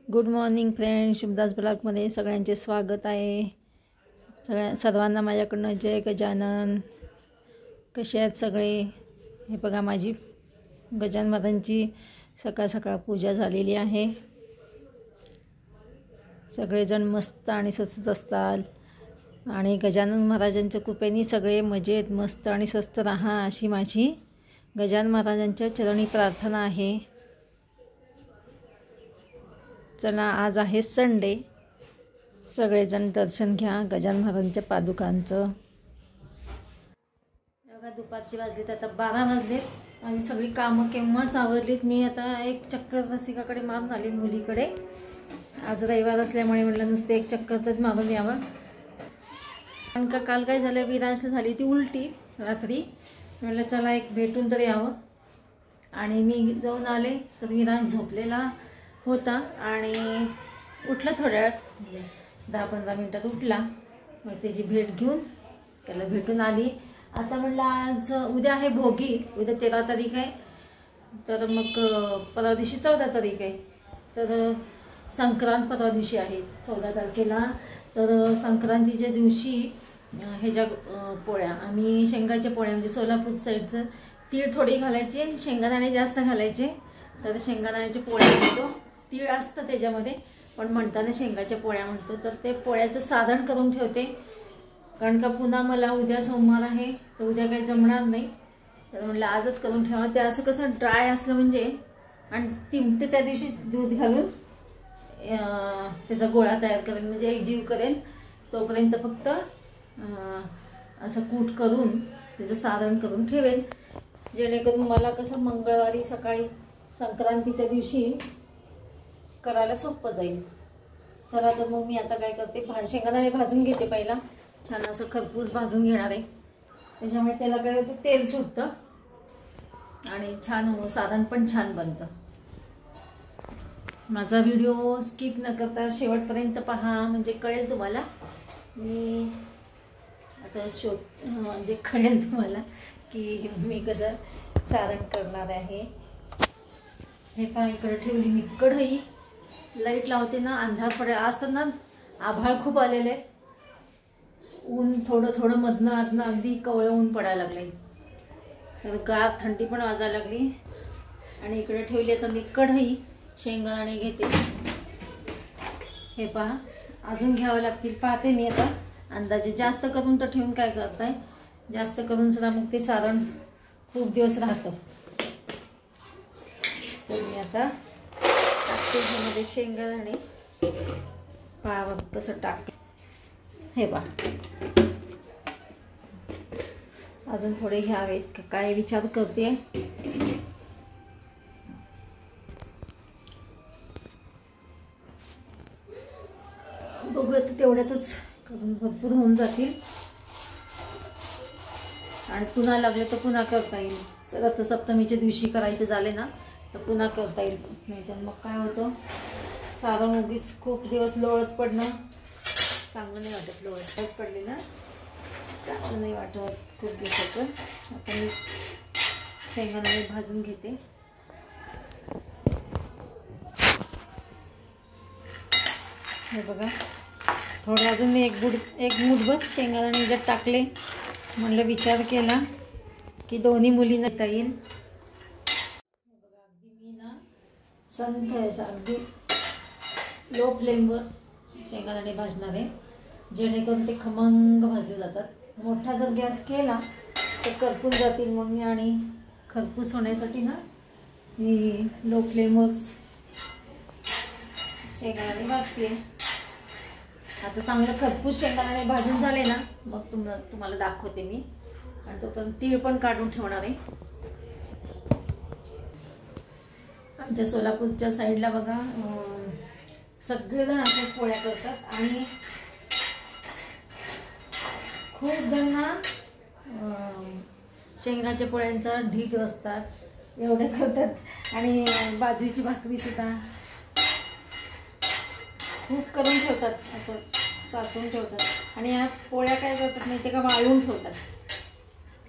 Good morning friend, शुभदास ब्लॉगमध्ये सगळ्यांचे स्वागत आहे। सर्वांना माझ्याकडून जय गजानन। कसे आहेत सगळे? हे बघा, माझी गजानन महाराजांची सकाळ सकाळ पूजा झालेली आहे। सगळेजण मस्त आणि स्वस्त असतात आणि गजानन महाराजांच्या कृपेने सगळे मजेत मस्त आणि स्वस्त राहा अशी माझी गजानन महाराजांच्या चरणी प्रार्थना आहे। चला, आज आहे संडे, सगळेजण दर्शन घ्या गजानन महाराजांच्या पादुकांचं। बघा, दुपारची वाजलीत, आता 12 वाजलेत आणि सगळी कामं केव्हाच आवरलीत। मी आता एक चक्कर रसिकाकडे मारून आली, मुलीकडे। आज रविवार असल्यामुळे म्हटलं नुसते एक चक्कर तर मारून यावं। कारण का काल काय झालं, विरांश झाली ती उलटी रात्री। म्हटलं चला एक भेटून तर यावं, आणि मी जाऊन आले तर विरांश झोपलेला होता आणि उठला थोड्या वेळात, 10-15 मिनटात उठला। मग त्याची भेट घेऊन त्याला भेटून आली। आता म्हटलं आज उद्या आहे भोगी, उद्या 13 तारीख आहे, तर मग परवा दिवशी 14 तारीख आहे, तर संक्रांत परवा दिवशी आहे 14 तारखेला। तर संक्रांतीच्या दिवशी ह्याच्या पोळ्या, आम्ही शेंगाच्या पोळ्या, म्हणजे सोलापूर साईडचं तीळ थोडी घालायचे आणि शेंगादाणे जास्त घालायचे, तर शेंगादाण्याच्या पोळ्या म्हणतो। तीळ असतं त्याच्यामध्ये, पण म्हणताना शेंगाच्या पोळ्या म्हणतो। तर ते पोळ्याचं सारण करून ठेवते, कारण का पुन्हा मला उद्या सोमवार आहे, तर उद्या काही जमणार नाही, तर म्हटलं आजच करून ठेवा। ते असं कसं ड्राय असलं म्हणजे, आणि ते त्या दिवशी दूध घालून त्याचा गोळा तयार करेन, म्हणजे एक जीव करेन। तोपर्यंत फक्त असं कूट करून त्याचं सारण करून ठेवेन, जेणेकरून मला कसं मंगळवारी सकाळी संक्रांतीच्या दिवशी करायला सोपं जाईल। चला, तर मग मी आता काय करते, शेंगादाणे भाजून घेते। पहिला छान असं खरपूस भाजून घेणार आहे, त्याच्यामुळे त्याला काय होतं, तेल सुटतं आणि छान सारण पण छान बनतं। माझा व्हिडिओ स्किप न करता शेवटपर्यंत पहा, म्हणजे कळेल तुम्हाला, मी आता म्हणजे कळेल तुम्हाला की मी कसं सारण करणार आहे। हे पहा, इकडे ठेवली मी कढई, लाईट लावते ना, अंधार पडेल। आज तर ना आभाळ खूप आलेले, ऊन थोडं थोडं मधनं अगदी कवळं ऊन पडायला लागले, तर गार थंडी पण वाजायला लागली। आणि इकडे ठेवली आता मी कढई, शेंगदाणे घेते। हे पहा, अजून घ्यावं लागतील, पाहते मी आता अंदाजे। जास्त करून तर ठेवून काय करताय, जास्त करून सुद्धा मग ते सारण खूप दिवस राहतं। तर मी आता ह्यामध्ये शेंगदाणे पहा कसं टाकलं, हे पहा। अजून थोडे घ्यावेत का काय विचार करते। बघूया, तेवढ्यातच करून भरपूर होऊन जातील, आणि पुन्हा लागले तर पुन्हा करता येईल। रथसप्तमीच्या दिवशी करायचे झाले ना तर पुन्हा करता येईल, नाही तर मग काय होतं, सारण उगीच खूप दिवस लोळत पडणं चांगलं नाही वाटत। लोळत पडलेलं चांगलं नाही वाटत खूप दिवसाचं। आता मी शेंगदाणे भाजून घेते। हे बघा, थोडे अजून मी एक मूठभर शेंगदाणे ह्याच्यात टाकले। म्हणलं विचार केला की दोन्ही मुलींना येता येईल। संथ अगदी लो फ्लेमवर शेंगादाणे भाजणार आहे, जेणेकरून ते खमंग भाजले जातात। मोठा जर गॅस केला तर करपून जातील, मग मी आणि खरपूस होण्यासाठी ना मी लो फ्लेमवर शेंगादाणे भाजते। आता चांगलं खरपूस शेंगादाणे भाजून झाले ना, मग तुम्हाला दाखवते मी, आणि तोपर्यंत तीळ पण काढून ठेवणार आहे। आमच्या सोलापूरच्या साईडला बघा, सगळेजण अशा पोळ्या करतात, आणि खूप जण ना शेंगाच्या पोळ्यांचा ढीग असतात एवढे करतात, आणि बाजरीची भाकरी सुद्धा खूप करून ठेवतात, असं साचून ठेवतात। आणि या पोळ्या काय करतात नाही ते का, वाळवून ठेवतात,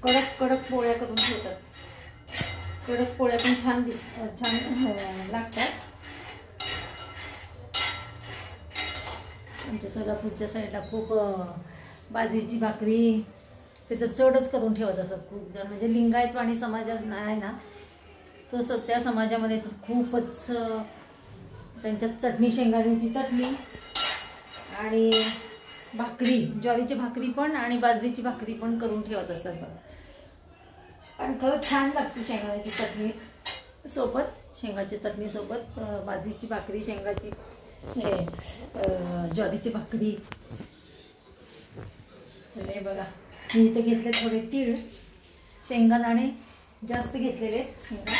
कडक कडक पोळ्या करून ठेवतात। कडक पोळ्या पण छान लागतात। आमच्या सोलापूरच्या साईडला खूप बाजरीची भाकरी त्याचं चढच करून ठेवत असतात खूप जण, म्हणजे लिंगायत वाणी समाज आहे ना, तो त्या समाजामध्ये तर खूपच त्यांच्यात चटणी, शेंगदाण्याची चटणी आणि भाकरी, ज्वारीची भाकरी पण आणि बाजरीची भाकरी पण करून ठेवत असतात बघा. आणि खरंच छान लागते शेंगदाण्याची चटणी सोबत, शेंगाच्या चटणीसोबत बाजरीची भाकरी, शेंगाची ज्वारीची भाकरी. हे बघा मी इथे घेतले थोडे तीळ, शेंगदाणे जास्त घेतलेले आहेत शेंगा,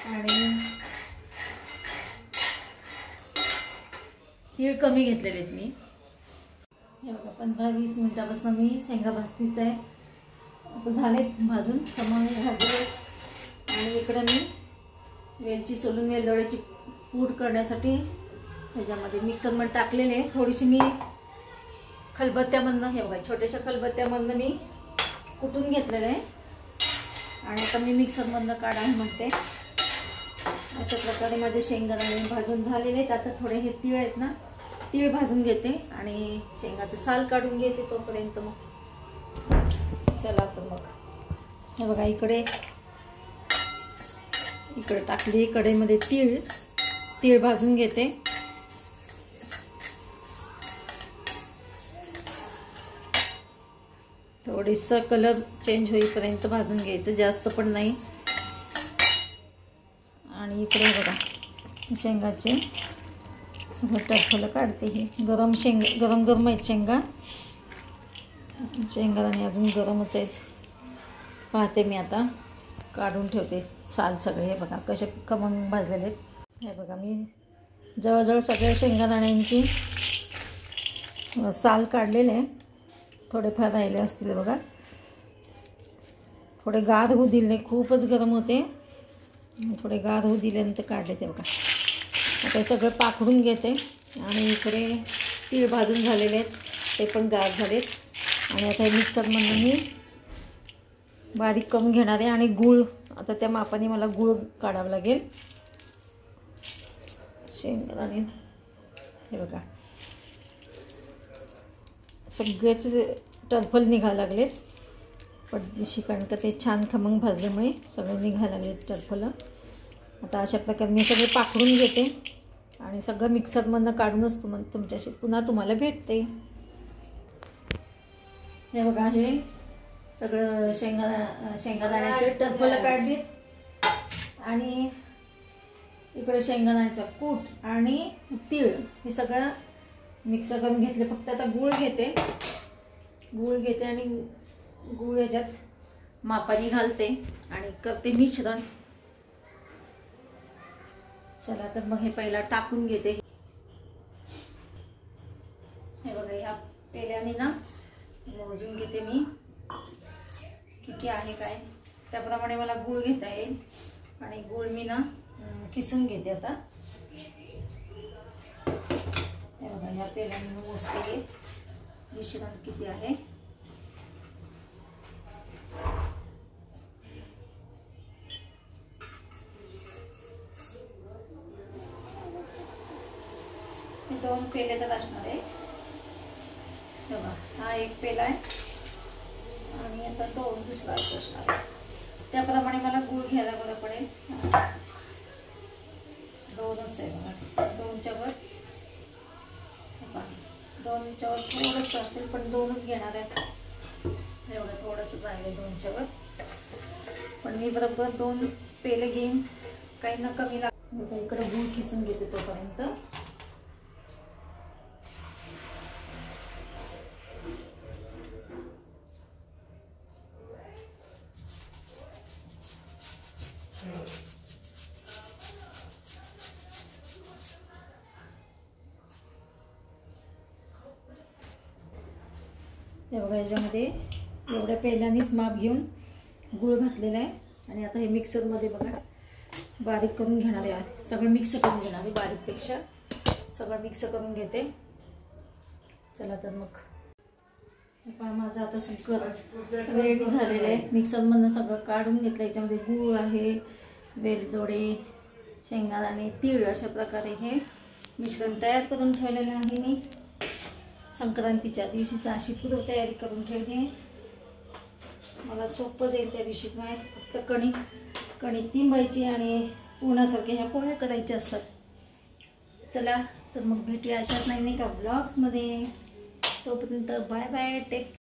आणि तीळ कमी घेतलेले आहेत मी. हे बघा 15-20 मिनटापासून मी शेंगा भाजतीच आहे. आता झाले भाजून, खमंग भाजले. आणि इकडे मी वेलची सोलून वेलदोड्याची पूड करण्यासाठी ह्याच्यामध्ये मिक्सरमध्ये टाकलेले. थोडीशी मी खलबत्त्यामधनं, हे बघा छोट्याशा खलबत्त्यामधनं मी कुटून घेतलेलं आहे आणि आता मी मिक्सरमधनं काढायला म्हणते. अशा प्रकारे माझे शेंगदाणे भाजून झालेले आहेत. आता थोडे हे तीळ आहेत ना, तीळ भाजून घेते आणि शेंगाचं साल काढून घेते तोपर्यंत. मग चला तर मग हे बघा इकडे टाकली कढईमध्ये तीळ भाजून घेते. थोडीसा कलर चेंज होईपर्यंत भाजून घ्यायचं, जास्त पण नाही. आणि इकडे बघा शेंगाचे सगळं टरफलं काढते. हे गरम आहेत शेंगा आणि अजून गरमच आहेत. पाहते मी आता, काढून ठेवते साल सगळे. हे बघा कसे खमंग भाजलेले आहेत. हे बघा मी जवळजवळ सगळ्या शेंगादाण्यांची साल काढलेले आहे. थोडेफार राहिले असतील बघा. थोडे गार होऊ दिले, खूपच गरम होते, थोडे गार होऊ दिल्यानंतर काढले ते बघा. आता हे सगळं पाकडून घेते. आणि इकडे तीळ भाजून झालेले आहेत, ते पण गार झालेत. आणि आता हे मिक्सरमधून मी बारीक करून घेणार आहे. आणि गूळ, आता त्या मापाने मला गूळ काढावं लागेल. शेंगदाणे हे बघा सगळ्याचे टरफल निघायला लागलेत पडदिशी, कारण का ते छान खमंग भाजल्यामुळे सगळे निघायला लागलेत टरफलं. आता अशा प्रकारे मी सगळे पाकडून घेते आणि सगळं मिक्सरमधनं काढूनच तुमच्याशी पुन्हा तुम्हाला भेटते. हे बघा हे सगळं शेंगादाण्याचे टरफलं काढलीत. आणि इकडे शेंगदाण्याचा कूट आणि तीळ हे सगळं मिक्स करून घेतले. फक्त आता गूळ घेते आणि गूळ याच्यात मापाने घालते आणि करते मिश्रण. चला तर मग हे पहिला टाकून घेते. हे बघा या पेल्याने ना मोजून घेते मी किती आहे काय, त्याप्रमाणे मला गूळ घेता येईल. आणि गूळ मी ना किसून घेते आता. हे बघा या पेल्याने मोजते मिश्रण किती आहे. हे 2 पेले तर असणार आहे. हे बघा हा एक पेला आहे आणि आता 2 दुसरा असणार आहे. त्याप्रमाणे मला गूळ घ्यायला बरं पडेल. 2च आहे बघा. 2च्या वर थोडंसं असेल पण 2च घेणार आहे. एवढं थोडंसं राहिलं 2च्या वर, पण मी बरोबर 2 पेले घेईन, काही ना कमी लागतं. इकडं गूळ किसून घेते तोपर्यंत. हे बघा याच्यामध्ये एवढ्या पेल्यानेच माप घेऊन गूळ घातलेला आहे. आणि आता हे मिक्सरमध्ये बघा बारीक करून घेणार आहे. सगळं मिक्स करून घेणार आहे, बारीकपेक्षा सगळं मिक्स करून घेते. चला तर मग माझं आता सगळं रेडी झालेलं आहे. मिक्सरमधनं सगळं काढून घेतलं. याच्यामध्ये गूळ आहे, वेलदोडे, शेंगदाणे, तीळ अशा प्रकारे हे मिश्रण तयार करून ठेवलेलं आहे मी. संक्रांतीच्या दिवशीचा अशी पूर्वतयारी करून ठेवली आहे. मला सोपं जाईल त्या दिवशी. काय फक्त कणिक तिंबायची आणि पुरणासारख्या ह्या पोळ्या करायच्या असतात. चला तर मग भेटूया अशाच नाही का ब्लॉग्समध्ये. तोपर्यंत बाय बाय, टेक